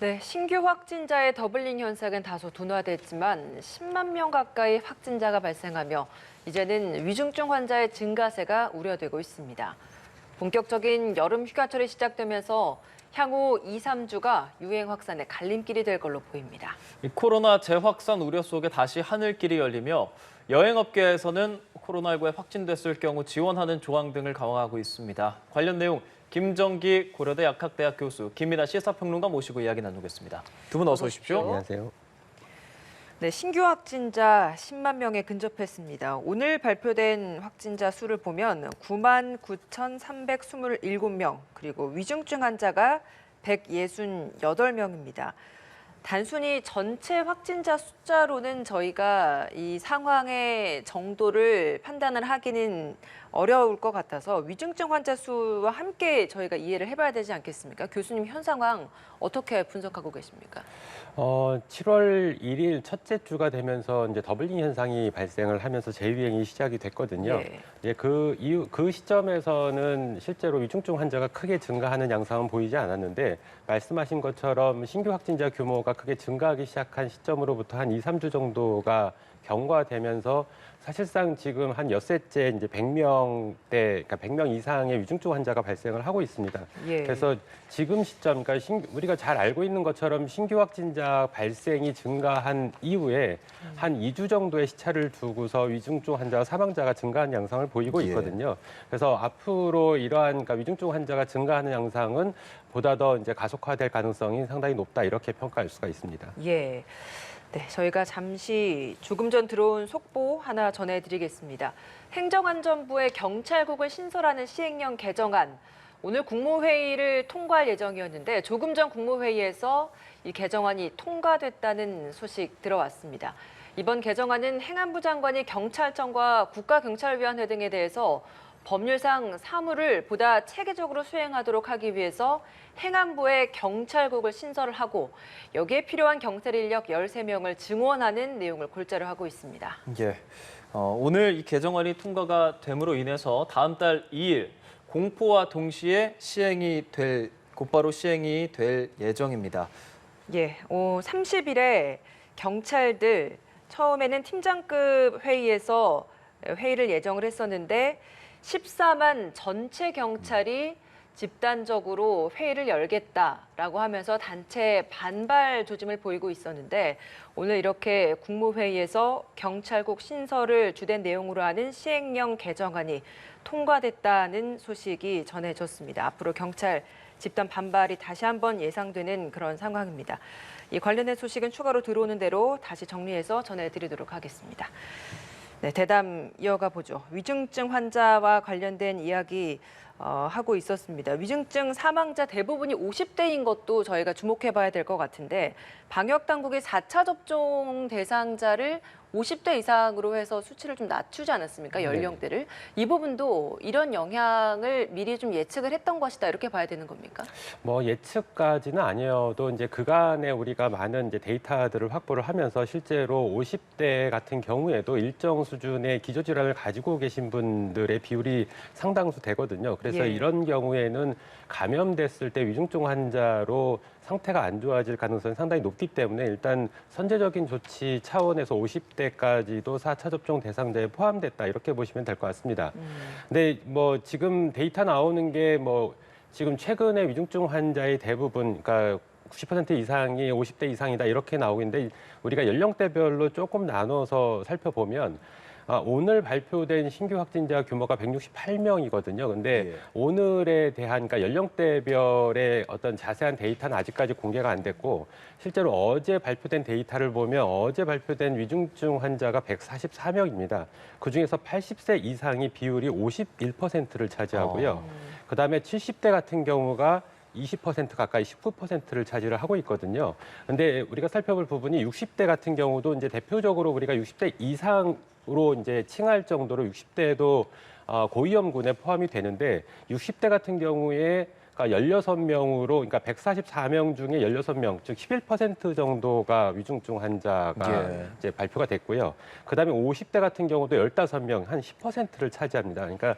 네, 신규 확진자의 더블링 현상은 다소 둔화됐지만 10만 명 가까이 확진자가 발생하며 이제는 위중증 환자의 증가세가 우려되고 있습니다. 본격적인 여름 휴가철이 시작되면서 향후 2, 3주가 유행 확산의 갈림길이 될 걸로 보입니다. 코로나 재확산 우려 속에 다시 하늘길이 열리며 여행업계에서는 코로나19에 확진됐을 경우 지원하는 조항 등을 강화하고 있습니다. 관련 내용 김정기 고려대 약학대학 교수, 김민아 시사평론가 모시고 이야기 나누겠습니다. 두 분 어서 오십시오. 안녕하세요. 네, 신규 확진자 10만 명에 근접했습니다. 오늘 발표된 확진자 수를 보면 9만 9,327명, 그리고 위중증 환자가 168명입니다. 단순히 전체 확진자 숫자로는 저희가 이 상황의 정도를 판단을 하기는 어려울 것 같아서 위중증 환자 수와 함께 저희가 이해를 해봐야 되지 않겠습니까? 교수님, 현 상황 어떻게 분석하고 계십니까? 7월 1일 첫째 주가 되면서 이제 더블링 현상이 발생을 하면서 재유행이 시작이 됐거든요. 예, 그 시점에서는 실제로 위중증 환자가 크게 증가하는 양상은 보이지 않았는데 말씀하신 것처럼 신규 확진자 규모가 크게 증가하기 시작한 시점으로부터 한 2, 3주 정도가 경과되면서 사실상 지금 한 엿새째 이제 100명대, 그러니까 100명 이상의 위중증 환자가 발생을 하고 있습니다. 예. 그래서 지금 시점, 그러니까 우리가 잘 알고 있는 것처럼 신규 확진자 발생이 증가한 이후에 한 2주 정도의 시차를 두고서 위중증 환자와 사망자가 증가한 양상을 보이고 있거든요. 그래서 앞으로 이러한 그러니까 위중증 환자가 증가하는 양상은 보다 더 이제 가속화될 가능성이 상당히 높다 이렇게 평가할 수가 있습니다. 예. 네, 저희가 잠시 조금 전 들어온 속보 하나 전해드리겠습니다. 행정안전부의 경찰국을 신설하는 시행령 개정안, 오늘 국무회의를 통과할 예정이었는데 조금 전 국무회의에서 이 개정안이 통과됐다는 소식 들어왔습니다. 이번 개정안은 행안부 장관이 경찰청과 국가경찰위원회 등에 대해서 법률상 사무를 보다 체계적으로 수행하도록 하기 위해서 행안부에 경찰국을 신설을 하고 여기에 필요한 경찰 인력 13명을 증원하는 내용을 골자로 하고 있습니다. 예, 오늘 이 개정안이 통과가 됨으로 인해서 다음 달 2일 공포와 동시에 곧바로 시행이 될 예정입니다. 예, 30일에 경찰들 처음에는 팀장급 회의에서 회의를 예정을 했었는데 14만 전체 경찰이 집단적으로 회의를 열겠다라고 하면서 단체 반발 조짐을 보이고 있었는데 오늘 이렇게 국무회의에서 경찰국 신설을 주된 내용으로 하는 시행령 개정안이 통과됐다는 소식이 전해졌습니다. 앞으로 경찰 집단 반발이 다시 한번 예상되는 그런 상황입니다. 이 관련된 소식은 추가로 들어오는 대로 다시 정리해서 전해드리도록 하겠습니다. 네, 대담 이어가 보죠. 위중증 환자와 관련된 이야기 하고 있었습니다. 위중증 사망자 대부분이 50대인 것도 저희가 주목해 봐야 될 것 같은데 방역 당국이 4차 접종 대상자를 50대 이상으로 해서 수치를 좀 낮추지 않았습니까? 연령대를. 이 부분도 이런 영향을 미리 좀 예측을 했던 것이다. 이렇게 봐야 되는 겁니까? 뭐 예측까지는 아니어도 이제 그간에 우리가 많은 이제 데이터들을 확보를 하면서 실제로 50대 같은 경우에도 일정 수준의 기저질환을 가지고 계신 분들의 비율이 상당수 되거든요. 그래서 이런 경우에는 감염됐을 때 위중증 환자로 상태가 안 좋아질 가능성이 상당히 높기 때문에 일단 선제적인 조치 차원에서 50대까지도 4차 접종 대상자에 포함됐다 이렇게 보시면 될 것 같습니다. 근데 뭐 지금 데이터 나오는 게 뭐 지금 최근에 위중증 환자의 대부분 그러니까 90% 이상이 50대 이상이다 이렇게 나오고 있는데 우리가 연령대별로 조금 나눠서 살펴보면 오늘 발표된 신규 확진자 규모가 168명이거든요. 근데 오늘에 대한 그러니까 연령대별의 어떤 자세한 데이터는 아직까지 공개가 안 됐고 실제로 어제 발표된 데이터를 보면 어제 발표된 위중증 환자가 144명입니다. 그중에서 80세 이상이 비율이 51%를 차지하고요. 그다음에 70대 같은 경우가 20% 가까이 19%를 차지를 하고 있거든요. 근데 우리가 살펴볼 부분이 60대 같은 경우도 이제 대표적으로 우리가 60대 이상으로 이제 칭할 정도로 60대도 고위험군에 포함이 되는데 60대 같은 경우에 그러니까 16명으로 그러니까 144명 중에 16명, 즉 11% 정도가 위중증 환자가 이제 발표가 됐고요. 그다음에 50대 같은 경우도 15명, 한 10%를 차지합니다. 그러니까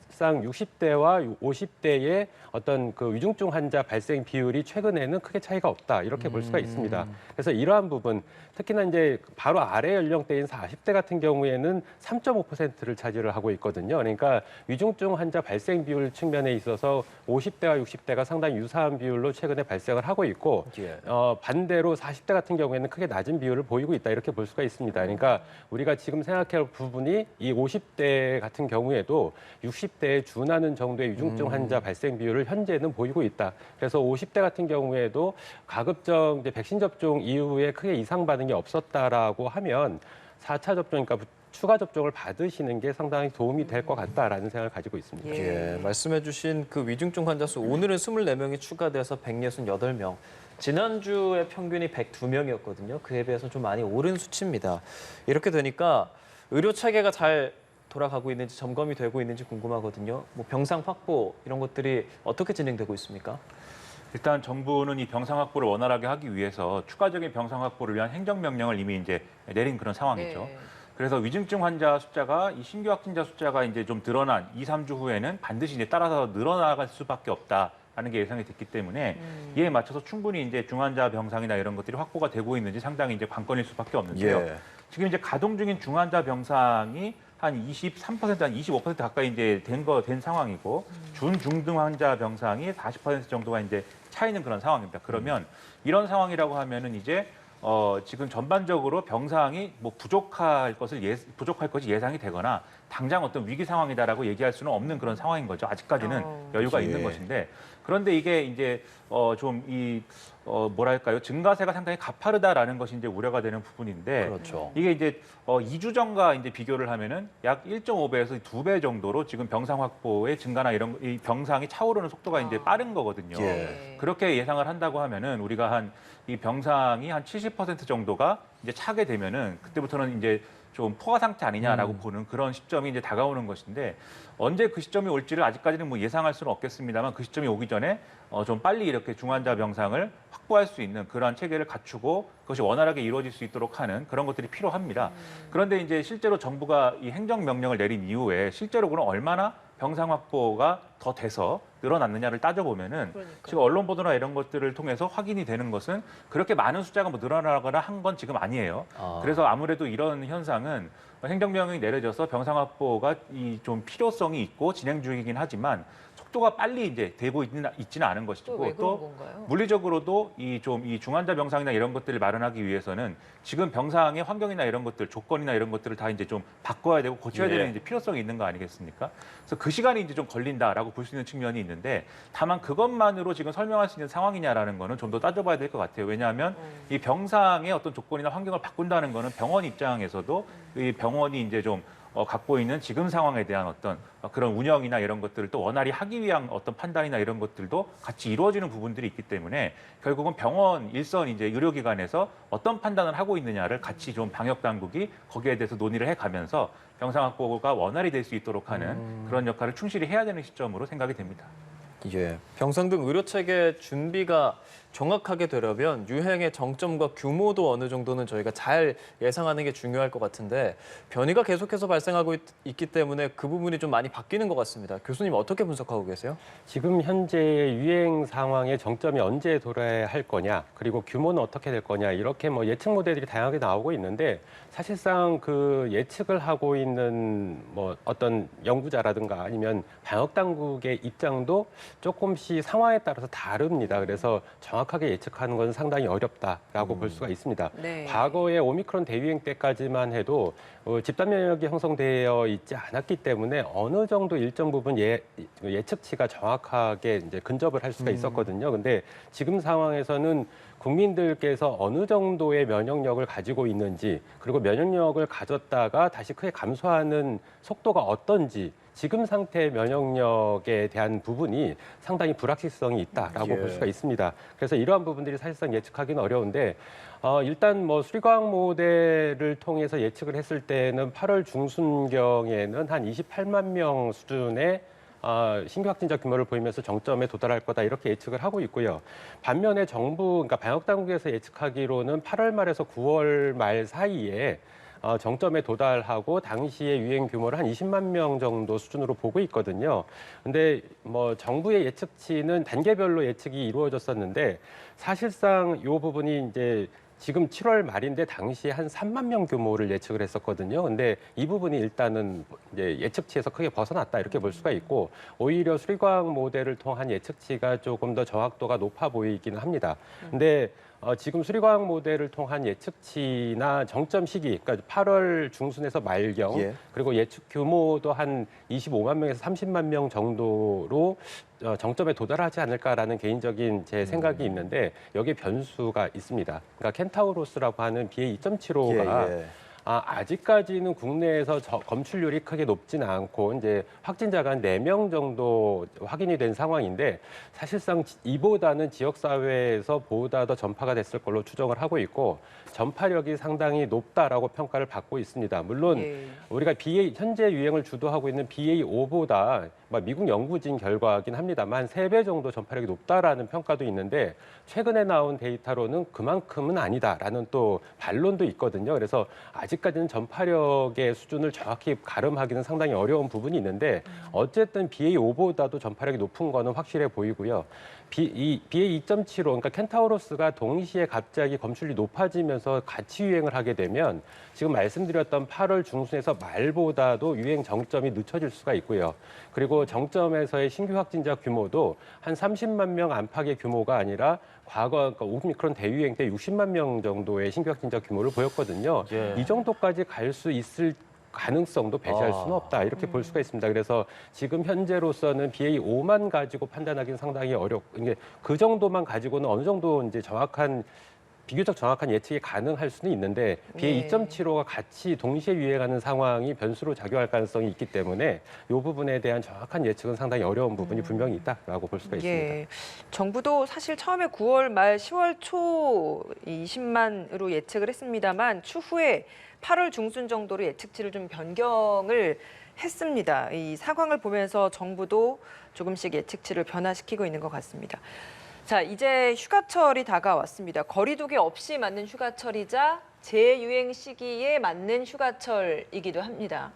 사실상 60대와 50대의 어떤 그 위중증 환자 발생 비율이 최근에는 크게 차이가 없다 이렇게 볼 수가 있습니다. 그래서 이러한 부분, 특히나 이제 바로 아래 연령대인 40대 같은 경우에는 3.5%를 차지를 하고 있거든요. 그러니까 위중증 환자 발생 비율 측면에 있어서 50대와 60대가 상당히 유사한 비율로 최근에 발생을 하고 있고 예. 반대로 40대 같은 경우에는 크게 낮은 비율을 보이고 있다 이렇게 볼 수가 있습니다. 그러니까 우리가 지금 생각할 부분이 이 50대 같은 경우에도 60대에 준하는 정도의 위중증 환자 발생 비율을 현재는 보이고 있다. 그래서 50대 같은 경우에도 가급적 이제 백신 접종 이후에 크게 이상 반응이 없었다라고 하면 4차 접종, 그러니까 추가 접종을 받으시는 게 상당히 도움이 될 것 같다라는 생각을 가지고 있습니다. 예, 말씀해주신 그 위중증 환자 수 오늘은 24명이 추가돼서 168명. 지난주에 평균이 102명이었거든요. 그에 비해서 좀 많이 오른 수치입니다. 이렇게 되니까 의료 체계가 잘 돌아가고 있는지 점검이 되고 있는지 궁금하거든요. 뭐 병상 확보 이런 것들이 어떻게 진행되고 있습니까? 일단 정부는 이 병상 확보를 원활하게 하기 위해서 추가적인 병상 확보를 위한 행정명령을 이미 이제 내린 그런 상황이죠. 네. 그래서 위중증 환자 숫자가 이 신규 확진자 숫자가 이제 좀 늘어난 2, 3주 후에는 반드시 이제 따라서 늘어나갈 수밖에 없다라는 게 예상이 됐기 때문에 이에 맞춰서 충분히 이제 중환자 병상이나 이런 것들이 확보가 되고 있는지 상당히 이제 관건일 수밖에 없는데요. 예. 지금 이제 가동 중인 중환자 병상이 한 23%, 한 25% 가까이 이제 된 상황이고 중등 환자 병상이 40% 정도가 이제 차 있는 그런 상황입니다. 그러면 이런 상황이라고 하면은 이제 지금 전반적으로 병상이 뭐 부족할 것이 예상이 되거나 당장 어떤 위기 상황이다라고 얘기할 수는 없는 그런 상황인 거죠. 아직까지는 여유가 있는 것인데 그런데 이게 이제 뭐랄까요, 증가세가 상당히 가파르다라는 것이 이제 우려가 되는 부분인데 그렇죠. 이게 이제 2주 전과 이제 비교를 하면은 약 1.5배에서 2배 정도로 지금 병상 확보의 증가나 이런 이 병상이 차오르는 속도가 이제 빠른 거거든요. 예. 그렇게 예상을 한다고 하면은 우리가 이 병상이 한 70% 정도가 이제 차게 되면은 그때부터는 이제 좀 포화 상태 아니냐라고 보는 그런 시점이 이제 다가오는 것인데 언제 그 시점이 올지를 아직까지는 뭐 예상할 수는 없겠습니다만 그 시점이 오기 전에 좀 빨리 이렇게 중환자 병상을 확보할 수 있는 그러한 체계를 갖추고 그것이 원활하게 이루어질 수 있도록 하는 그런 것들이 필요합니다. 그런데 이제 실제로 정부가 이 행정명령을 내린 이후에 실제로 그럼 얼마나 병상 확보가 더 돼서 늘어났느냐를 따져보면은 지금 언론 보도나 이런 것들을 통해서 확인이 되는 것은 그렇게 많은 숫자가 뭐 늘어나거나 한 건 지금 아니에요. 그래서 아무래도 이런 현상은 행정명령이 내려져서 병상 확보가 좀 필요성이 있고 진행 중이긴 하지만 속도가 빨리 이제 되고 있지는 않은 것이고 왜 그런 건가요? 물리적으로도 이 중환자 병상이나 이런 것들을 마련하기 위해서는 지금 병상의 환경이나 이런 것들, 조건이나 이런 것들을 다 이제 좀 바꿔야 되고 고쳐야 되는 이제 필요성이 있는 거 아니겠습니까? 그래서 그 시간이 이제 좀 걸린다라고 볼 수 있는 측면이 있는데 다만 그것만으로 지금 설명할 수 있는 상황이냐라는 거는 좀 더 따져봐야 될 것 같아요. 왜냐하면 이 병상의 어떤 조건이나 환경을 바꾼다는 거는 병원 입장에서도 이 병원이 이제 좀 갖고 있는 지금 상황에 대한 어떤 그런 운영이나 이런 것들을 또 원활히 하기 위한 어떤 판단이나 이런 것들도 같이 이루어지는 부분들이 있기 때문에 결국은 병원 일선 이제 의료기관에서 어떤 판단을 하고 있느냐를 같이 좀 방역 당국이 거기에 대해서 논의를 해가면서 병상 확보가 원활히 될 수 있도록 하는 그런 역할을 충실히 해야 되는 시점으로 생각이 됩니다. 예, 병상 등 의료 체계 준비가 정확하게 되려면 유행의 정점과 규모도 어느 정도는 저희가 잘 예상하는 게 중요할 것 같은데 변이가 계속해서 발생하고 있기 때문에 그 부분이 좀 많이 바뀌는 것 같습니다. 교수님 어떻게 분석하고 계세요? 지금 현재의 유행 상황의 정점이 언제 돌아야 할 거냐, 그리고 규모는 어떻게 될 거냐, 이렇게 뭐 예측 모델들이 다양하게 나오고 있는데 사실상 그 예측을 하고 있는 뭐 어떤 연구자라든가 아니면 방역 당국의 입장도 조금씩 상황에 따라서 다릅니다. 그래서 정확하게 예측하는 건 상당히 어렵다라고 볼 수가 있습니다. 네. 과거에 오미크론 대유행 때까지만 해도 집단 면역이 형성되어 있지 않았기 때문에 어느 정도 일정 부분 예측치가 정확하게 이제 근접을 할 수가 있었거든요. 근데 지금 상황에서는 국민들께서 어느 정도의 면역력을 가지고 있는지, 그리고 면역력을 가졌다가 다시 크게 감소하는 속도가 어떤지, 지금 상태의 면역력에 대한 부분이 상당히 불확실성이 있다라고 볼 수가 있습니다. 그래서 이러한 부분들이 사실상 예측하기는 어려운데 일단 뭐 수리과학 모델을 통해서 예측을 했을 때는 8월 중순경에는 한 28만 명 수준의 신규 확진자 규모를 보이면서 정점에 도달할 거다 이렇게 예측을 하고 있고요. 반면에 정부, 그러니까 방역 당국에서 예측하기로는 8월 말에서 9월 말 사이에 정점에 도달하고 당시의 유행 규모를 한 20만 명 정도 수준으로 보고 있거든요. 근데 뭐 정부의 예측치는 단계별로 예측이 이루어졌었는데 사실상 이 부분이 이제 지금 7월 말인데 당시에 한 3만 명 규모를 예측을 했었거든요. 근데 이 부분이 일단은 이제 예측치에서 크게 벗어났다 이렇게 볼 수가 있고 오히려 수리과학 모델을 통한 예측치가 조금 더 정확도가 높아 보이기는 합니다. 근데 지금 수리과학 모델을 통한 예측치나 정점 시기, 그러니까 8월 중순에서 말경, 예. 그리고 예측 규모도 한 25만 명에서 30만 명 정도로 정점에 도달하지 않을까라는 개인적인 제 생각이 있는데 여기에 변수가 있습니다. 그러니까 켄타우로스라고 하는 BA 2.75가 예, 예. 아직까지는 국내에서 검출률이 크게 높지는 않고 이제 확진자가 한 4명 정도 확인이 된 상황인데 사실상 이보다는 지역사회에서 보다 더 전파가 됐을 걸로 추정을 하고 있고 전파력이 상당히 높다라고 평가를 받고 있습니다. 물론 예. 우리가 현재 유행을 주도하고 있는 BA5보다 미국 연구진 결과긴 합니다만 3배 정도 전파력이 높다라는 평가도 있는데 최근에 나온 데이터로는 그만큼은 아니다라는 또 반론도 있거든요. 그래서 아직까지는 전파력의 수준을 정확히 가름하기는 상당히 어려운 부분이 있는데 어쨌든 BA5보다도 전파력이 높은 거는 확실해 보이고요. BA 2.75, 그러니까 켄타우로스가 동시에 갑자기 검출이 높아지면서 같이 유행을 하게 되면 지금 말씀드렸던 8월 중순에서 말보다도 유행 정점이 늦춰질 수가 있고요. 그리고 정점에서의 신규 확진자 규모도 한 30만 명 안팎의 규모가 아니라 과거 그러니까 오미크론 대유행 때 60만 명 정도의 신규 확진자 규모를 보였거든요. 예. 이 정도까지 갈 수 있을 가능성도 배제할 수는 없다 이렇게 볼 수가 있습니다. 그래서 지금 현재로서는 BA5만 가지고 판단하기는 상당히 이게 그 정도만 가지고는 어느 정도 이제 비교적 정확한 예측이 가능할 수는 있는데 BA 2.75가 같이 동시에 유행하는 상황이 변수로 작용할 가능성이 있기 때문에 이 부분에 대한 정확한 예측은 상당히 어려운 부분이 분명히 있다라고 볼 수가 있습니다. 예. 정부도 사실 처음에 9월 말 10월 초 20만으로 예측을 했습니다만 추후에 8월 중순 정도로 예측치를 좀 변경을 했습니다. 이 상황을 보면서 정부도 조금씩 예측치를 변화시키고 있는 것 같습니다. 자, 이제 휴가철이 다가왔습니다. 거리두기 없이 맞는 휴가철이자 재유행 시기에 맞는 휴가철이기도 합니다.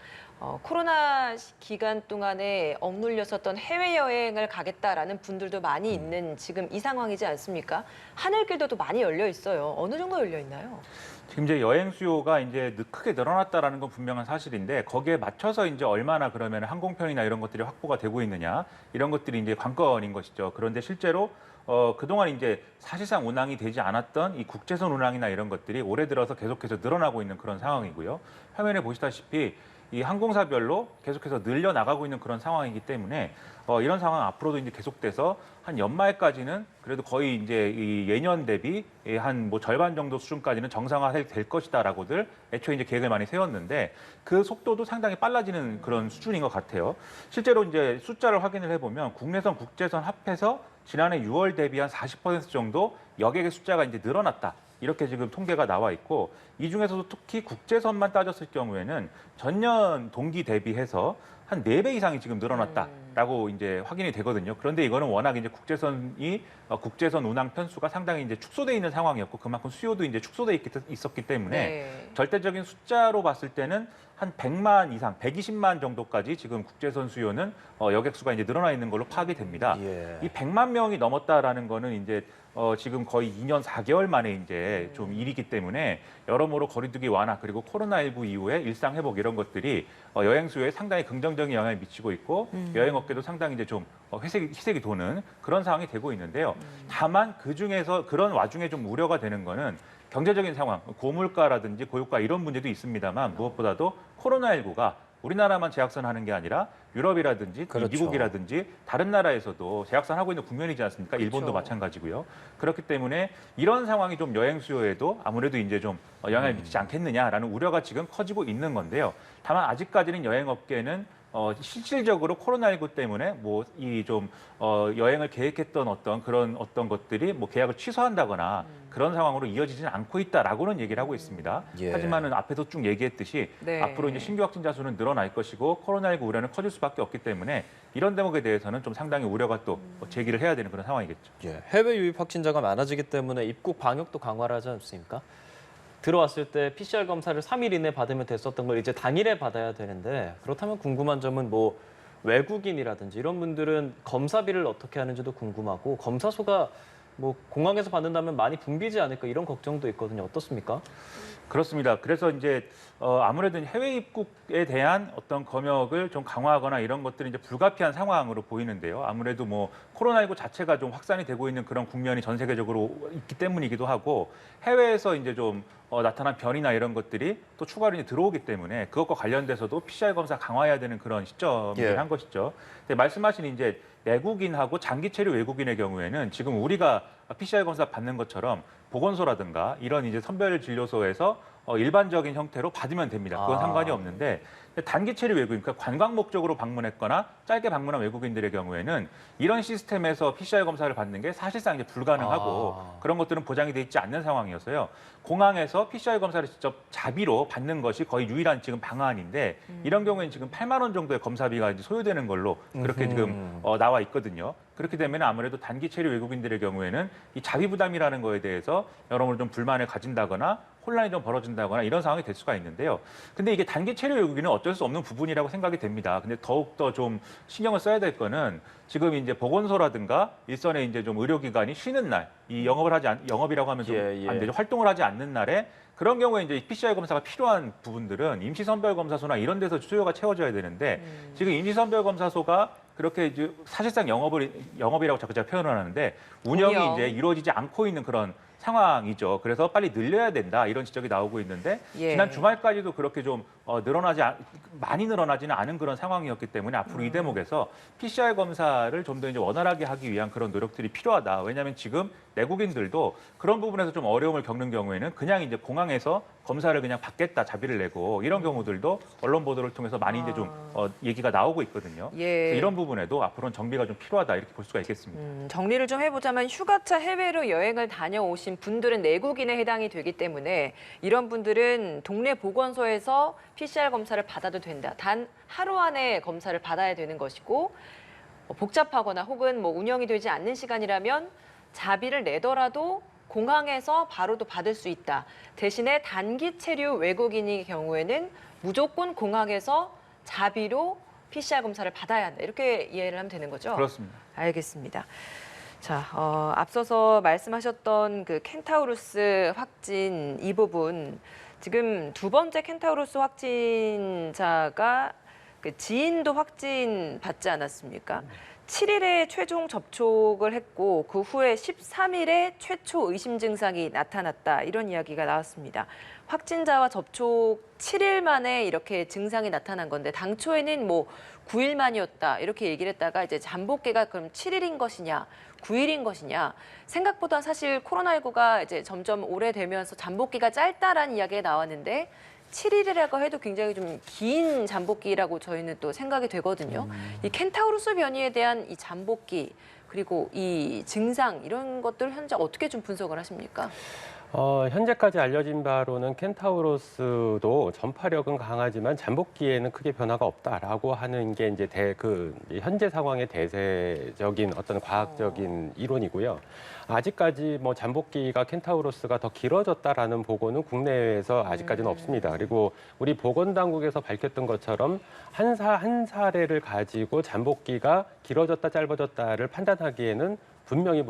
코로나 기간 동안에 억눌렸었던 해외여행을 가겠다라는 분들도 많이 있는 지금 이 상황이지 않습니까? 하늘길도 많이 열려 있어요. 어느 정도 열려 있나요? 지금 이제 여행 수요가 이제 크게 늘어났다라는 건 분명한 사실인데 거기에 맞춰서 이제 얼마나 그러면 항공편이나 이런 것들이 확보가 되고 있느냐 이런 것들이 이제 관건인 것이죠. 그런데 실제로 그동안 이제 사실상 운항이 되지 않았던 이 국제선 운항이나 이런 것들이 올해 들어서 계속해서 늘어나고 있는 그런 상황이고요. 화면에 보시다시피 이 항공사별로 계속해서 늘려 나가고 있는 그런 상황이기 때문에 이런 상황 앞으로도 이제 계속돼서 한 연말까지는 그래도 거의 이제 이 예년 대비 한 절반 정도 수준까지는 정상화될 것이다라고들 애초에 이제 계획을 많이 세웠는데 그 속도도 상당히 빨라지는 그런 수준인 것 같아요. 실제로 이제 숫자를 확인을 해보면 국내선, 국제선 합해서 지난해 6월 대비 한 40% 정도 여객의 숫자가 이제 늘어났다. 이렇게 지금 통계가 나와 있고 이 중에서도 특히 국제선만 따졌을 경우에는 전년 동기 대비해서 한 4배 이상이 지금 늘어났다라고 이제 확인이 되거든요. 그런데 이거는 워낙 이제 국제선 운항 편수가 상당히 이제 축소돼 있는 상황이었고 그만큼 수요도 이제 축소돼 있었기 때문에 네. 절대적인 숫자로 봤을 때는 한 100만 이상, 120만 정도까지 지금 국제선 수요는 여객 수가 이제 늘어나 있는 걸로 파악이 됩니다. 예. 이 100만 명이 넘었다라는 거는 이제 지금 거의 2년 4개월 만에 이제 좀 일이기 때문에 여러모로 거리두기 완화 그리고 코로나19 이후에 일상 회복 이런 것들이 여행 수요에 상당히 긍정적인 영향을 미치고 있고 여행업계도 상당히 이제 좀 희색이 도는 그런 상황이 되고 있는데요. 다만 그 중에서 그런 와중에 좀 우려가 되는 거는 경제적인 상황, 고물가라든지 고유가 이런 문제도 있습니다만 무엇보다도 코로나19가 우리나라만 재확산하는 게 아니라 유럽이라든지 그렇죠. 미국이라든지 다른 나라에서도 재확산하고 있는 국면이지 않습니까? 일본도 그렇죠. 마찬가지고요. 그렇기 때문에 이런 상황이 좀 여행 수요에도 아무래도 이제 좀 영향을 미치지 않겠느냐라는 우려가 지금 커지고 있는 건데요. 다만 아직까지는 여행업계는 실질적으로 코로나19 때문에 뭐 이 좀 여행을 계획했던 어떤 것들이 뭐 계약을 취소한다거나 그런 상황으로 이어지지는 않고 있다라고는 얘기를 하고 있습니다. 예. 하지만은 앞에서 쭉 얘기했듯이 네. 앞으로 이제 신규 확진자 수는 늘어날 것이고 코로나19 우려는 커질 수밖에 없기 때문에 이런 대목에 대해서는 좀 상당히 우려가 또 제기를 해야 되는 그런 상황이겠죠. 예, 해외 유입 확진자가 많아지기 때문에 입국 방역도 강화를 하지 않습니까? 들어왔을 때 PCR 검사를 3일 이내 받으면 됐었던 걸 이제 당일에 받아야 되는데 그렇다면 궁금한 점은 뭐 외국인이라든지 이런 분들은 검사비를 어떻게 하는지도 궁금하고 검사소가 뭐 공항에서 받는다면 많이 붐비지 않을까 이런 걱정도 있거든요. 어떻습니까? 그렇습니다. 그래서 이제 아무래도 해외 입국에 대한 어떤 검역을 좀 강화하거나 이런 것들이 이제 불가피한 상황으로 보이는데요. 아무래도 뭐 코로나19 자체가 좀 확산이 되고 있는 그런 국면이 전 세계적으로 있기 때문이기도 하고 해외에서 이제 좀 나타난 변이나 이런 것들이 또 추가로 이제 들어오기 때문에 그것과 관련돼서도 PCR 검사 강화해야 되는 그런 시점이긴 예. 한 것이죠. 근데 말씀하신 이제 내국인하고 장기 체류 외국인의 경우에는 지금 우리가 PCR 검사 받는 것처럼 보건소라든가 이런 이제 선별 진료소에서 일반적인 형태로 받으면 됩니다. 그건 아. 상관이 없는데 단기 체류 외국인, 그러니까 관광 목적으로 방문했거나 짧게 방문한 외국인들의 경우에는 이런 시스템에서 PCR 검사를 받는 게 사실상 이제 불가능하고 그런 것들은 보장이 돼 있지 않는 상황이어서요. 공항에서 PCR 검사를 직접 자비로 받는 것이 거의 유일한 지금 방안인데 이런 경우에는 지금 8만 원 정도의 검사비가 이제 소요되는 걸로 그렇게 지금 나와 있거든요. 그렇게 되면 아무래도 단기 체류 외국인들의 경우에는 이 자비 부담이라는 거에 대해서 여러모로 좀 불만을 가진다거나 혼란이 좀 벌어진다거나 이런 상황이 될 수가 있는데요. 근데 이게 단기 체류 외국인은 어쩔 수 없는 부분이라고 생각이 됩니다. 근데 더욱더 좀 신경을 써야 될 거는 지금 이제 보건소라든가 일선의 이제 좀 의료기관이 쉬는 날, 이 영업이라고 하면 좀 예, 예. 안 되죠. 활동을 하지 않는 날에 그런 경우에 이제 PCR 검사가 필요한 부분들은 임시선별검사소나 이런 데서 수요가 채워져야 되는데 지금 임시선별검사소가 그렇게 이제 사실상 영업이라고 자꾸 제가 표현을 하는데 운영이 운영. 이제 이루어지지 않고 있는 그런 상황이죠. 그래서 빨리 늘려야 된다 이런 지적이 나오고 있는데 예. 지난 주말까지도 그렇게 좀 많이 늘어나지는 않은 그런 상황이었기 때문에 앞으로 이 대목에서 PCR 검사를 좀 더 이제 원활하게 하기 위한 그런 노력들이 필요하다. 왜냐하면 지금 내국인들도 그런 부분에서 좀 어려움을 겪는 경우에는 그냥 이제 공항에서 검사를 그냥 받겠다 자비를 내고 이런 경우들도 언론 보도를 통해서 많이 이제 좀 얘기가 나오고 있거든요. 예. 그래서 이런 부분에도 앞으로는 정비가 좀 필요하다 이렇게 볼 수가 있겠습니다. 정리를 좀 해보자면 휴가차 해외로 여행을 다녀오신 분들은 내국인에 해당이 되기 때문에 이런 분들은 동네 보건소에서 PCR 검사를 받아도 된다. 단 하루 안에 검사를 받아야 되는 것이고 복잡하거나 혹은 뭐 운영이 되지 않는 시간이라면 자비를 내더라도 공항에서 바로도 받을 수 있다. 대신에 단기 체류 외국인의 경우에는 무조건 공항에서 자비로 PCR 검사를 받아야 한다. 이렇게 이해를 하면 되는 거죠? 그렇습니다. 알겠습니다. 자, 앞서서 말씀하셨던 그 켄타우루스 확진 이 부분 지금 두 번째 켄타우루스 확진자가 그 지인도 확진 받지 않았습니까? 7일에 최종 접촉을 했고 그 후에 13일에 최초 의심 증상이 나타났다. 이런 이야기가 나왔습니다. 확진자와 접촉 7일 만에 이렇게 증상이 나타난 건데 당초에는 뭐 9일 만이었다. 이렇게 얘기를 했다가 이제 잠복기가 그럼 7일인 것이냐, 9일인 것이냐. 생각보다 사실 코로나19가 이제 점점 오래되면서 잠복기가 짧다라는 이야기가 나왔는데 7일이라고 해도 굉장히 좀 긴 잠복기라고 저희는 또 생각이 되거든요. 이 켄타우루스 변이에 대한 이 잠복기 그리고 이 증상 이런 것들 현재 어떻게 좀 분석을 하십니까? 현재까지 알려진 바로는 켄타우로스도 전파력은 강하지만 잠복기에는 크게 변화가 없다라고 하는 게 이제 현재 상황의 대세적인 어떤 과학적인 이론이고요. 아직까지 뭐 잠복기가 켄타우로스가 더 길어졌다라는 보고는 국내에서 아직까지는 없습니다. 그리고 우리 보건당국에서 밝혔던 것처럼 한 사례를 가지고 잠복기가 길어졌다 짧아졌다를 판단하기에는 분명히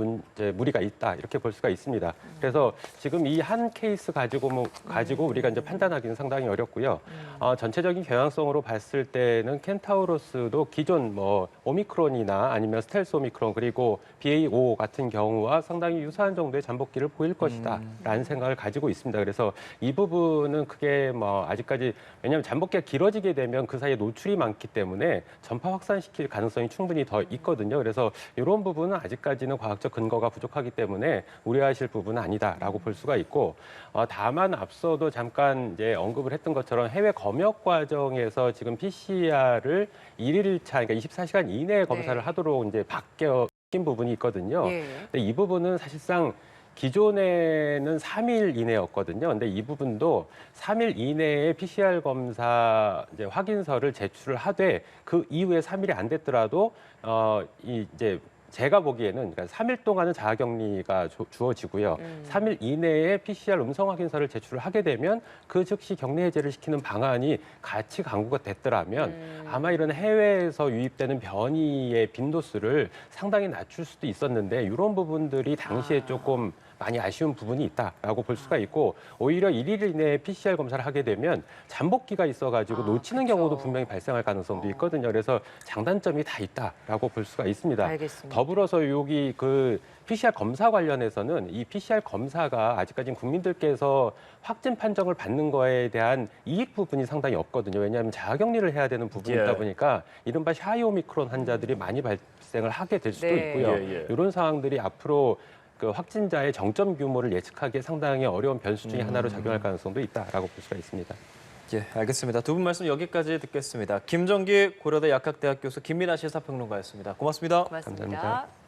무리가 있다 이렇게 볼 수가 있습니다. 그래서 지금 이 한 케이스 가지고 우리가 이제 판단하기는 상당히 어렵고요. 전체적인 경향성으로 봤을 때는 켄타우로스도 기존 뭐 오미크론이나 아니면 스텔스 오미크론 그리고 BA.5 같은 경우와 상당히 유사한 정도의 잠복기를 보일 것이다라는 생각을 가지고 있습니다. 그래서 이 부분은 크게 뭐 아직까지 왜냐하면 잠복기가 길어지게 되면 그 사이에 노출이 많기 때문에 전파 확산시킬 가능성이 충분히 더 있거든요. 그래서 이런 부분은 아직까지는 과학적 근거가 부족하기 때문에 우려하실 부분은 아니다라고 볼 수가 있고 다만 앞서도 잠깐 이제 언급을 했던 것처럼 해외 검역 과정에서 지금 PCR을 1일차 그러니까 24시간 이내에 검사를 하도록 이제 바뀐 부분이 있거든요. 예. 근데 이 부분은 사실상 기존에는 3일 이내였거든요. 근데 이 부분도 3일 이내에 PCR 검사 이제 확인서를 제출을 하되 그 이후에 3일이 안 됐더라도 이제 제가 보기에는 그러니까 3일 동안은 자가격리가 주어지고요. 3일 이내에 PCR 음성 확인서를 제출을 하게 되면 그 즉시 격리 해제를 시키는 방안이 같이 강구가 됐더라면 아마 이런 해외에서 유입되는 변이의 빈도수를 상당히 낮출 수도 있었는데 이런 부분들이 당시에 조금 많이 아쉬운 부분이 있다라고 볼 수가 있고 오히려 1일 이내에 PCR 검사를 하게 되면 잠복기가 있어가지고 놓치는 그쵸. 경우도 분명히 발생할 가능성도 있거든요. 그래서 장단점이 다 있다라고 볼 수가 있습니다. 알겠습니다. 더불어서 여기 그 PCR 검사 관련해서는 이 PCR 검사가 아직까지 국민들께서 확진 판정을 받는 거에 대한 이익 부분이 상당히 없거든요. 왜냐하면 자가격리를 해야 되는 부분이 예. 있다 보니까 이른바 샤이 오미크론 환자들이 많이 발생을 하게 될 수도 네. 있고요. 예. 이런 상황들이 앞으로 그 확진자의 정점 규모를 예측하기 상당히 어려운 변수 중에 하나로 작용할 가능성도 있다라고 볼 수가 있습니다. 예, 알겠습니다. 두 분 말씀 여기까지 듣겠습니다. 김정기 고려대 약학대학 교수 김민아 시사평론가였습니다. 고맙습니다. 고맙습니다. 감사합니다.